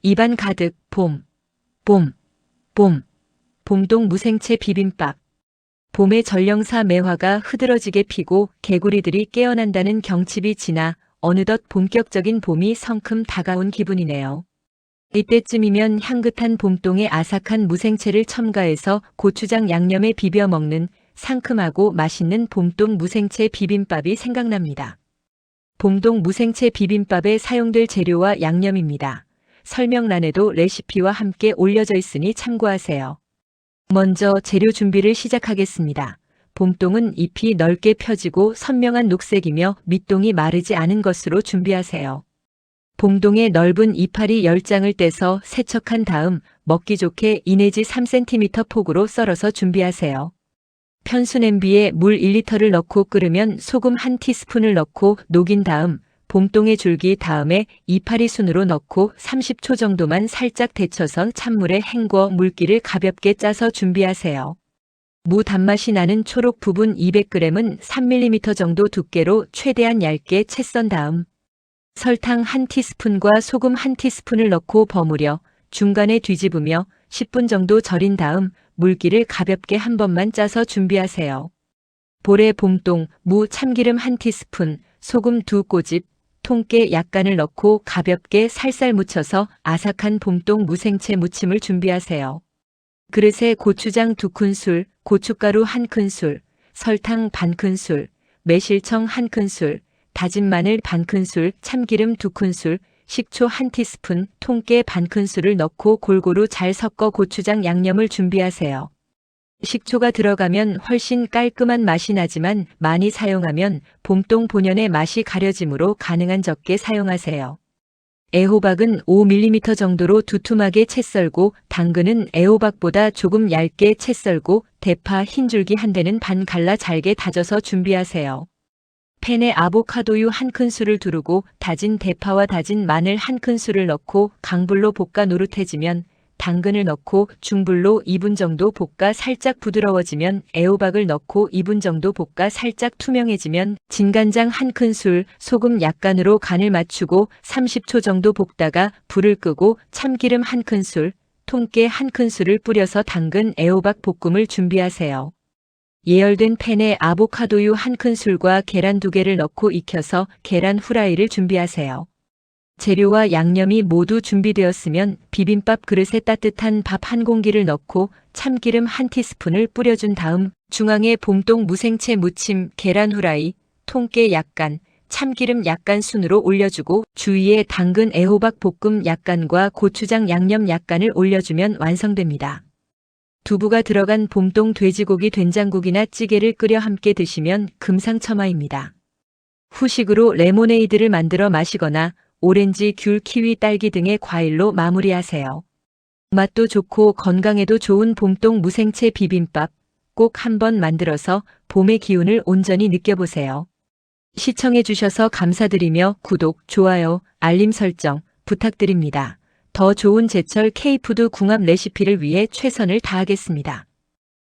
입안 가득 봄, 봄, 봄. 봄동 무생채 비빔밥. 봄의 전령사 매화가 흐드러지게 피고 개구리들이 깨어난다는 경칩이 지나 어느덧 본격적인 봄이 성큼 다가온 기분이네요. 이때쯤이면 향긋한 봄동에 아삭한 무생채를 첨가해서 고추장 양념에 비벼 먹는 상큼하고 맛있는 봄동 무생채 비빔밥이 생각납니다. 봄동 무생채 비빔밥에 사용될 재료와 양념입니다. 설명란에도 레시피와 함께 올려져 있으니 참고하세요. 먼저 재료 준비를 시작하겠습니다. 봄동은 잎이 넓게 펴지고 선명한 녹색이며 밑동이 마르지 않은 것으로 준비하세요. 봄동의 넓은 이파리 10장을 떼서 세척한 다음 먹기 좋게 2 내지 3cm 폭으로 썰어서 준비하세요. 편수 냄비에 물 1리터를 넣고 끓으면 소금 1티스푼을 넣고 녹인 다음 봄동의 줄기 다음에 이파리 순으로 넣고 30초 정도만 살짝 데쳐서 찬물에 헹궈 물기를 가볍게 짜서 준비하세요. 무 단맛이 나는 초록 부분 200g은 3mm 정도 두께로 최대한 얇게 채 썬 다음 설탕 1티스푼과 소금 1티스푼을 넣고 버무려 중간에 뒤집으며 10분 정도 절인 다음 물기를 가볍게 한 번만 짜서 준비하세요. 볼에 봄동, 무, 참기름 1티스푼, 소금 2꼬집, 통깨 약간을 넣고 가볍게 살살 묻혀서 아삭한 봄동 무생채 무침을 준비하세요. 그릇에 고추장 2큰술, 고춧가루 1큰술, 설탕 반큰술, 매실청 1큰술, 다진 마늘 반큰술, 참기름 2큰술, 식초 1티스푼, 통깨 반큰술을 넣고 골고루 잘 섞어 고추장 양념을 준비하세요. 식초가 들어가면 훨씬 깔끔한 맛이 나지만 많이 사용하면 봄동 본연의 맛이 가려지므로 가능한 적게 사용하세요. 애호박은 5mm 정도로 두툼하게 채 썰고 당근은 애호박보다 조금 얇게 채 썰고 대파 흰 줄기 한 대는 반 갈라 잘게 다져서 준비하세요. 팬에 아보카도유 1큰술을 두르고 다진 대파와 다진 마늘 1큰술을 넣고 강불로 볶아 노릇해지면 당근을 넣고 중불로 2분 정도 볶아 살짝 부드러워지면 애호박을 넣고 2분 정도 볶아 살짝 투명해지면 진간장 1큰술, 소금 약간으로 간을 맞추고 30초 정도 볶다가 불을 끄고 참기름 1큰술, 통깨 1큰술을 뿌려서 당근 애호박 볶음을 준비하세요. 예열된 팬에 아보카도유 1큰술과 계란 2개를 넣고 익혀서 계란 후라이를 준비하세요. 재료와 양념이 모두 준비되었으면 비빔밥 그릇에 따뜻한 밥 1공기를 넣고 참기름 1티스푼을 뿌려준 다음 중앙에 봄동 무생채 무침, 계란 후라이, 통깨 약간, 참기름 약간 순으로 올려주고 주위에 당근 애호박 볶음 약간과 고추장 양념 약간을 올려주면 완성됩니다. 두부가 들어간 봄동 돼지고기 된장국이나 찌개를 끓여 함께 드시면 금상첨화입니다. 후식으로 레모네이드를 만들어 마시거나 오렌지, 귤, 키위, 딸기 등의 과일로 마무리하세요. 맛도 좋고 건강에도 좋은 봄동 무생채 비빔밥 꼭 한번 만들어서 봄의 기운을 온전히 느껴보세요. 시청해 주셔서 감사드리며 구독, 좋아요, 알림 설정 부탁드립니다. 더 좋은 제철 K푸드 궁합 레시피를 위해 최선을 다하겠습니다.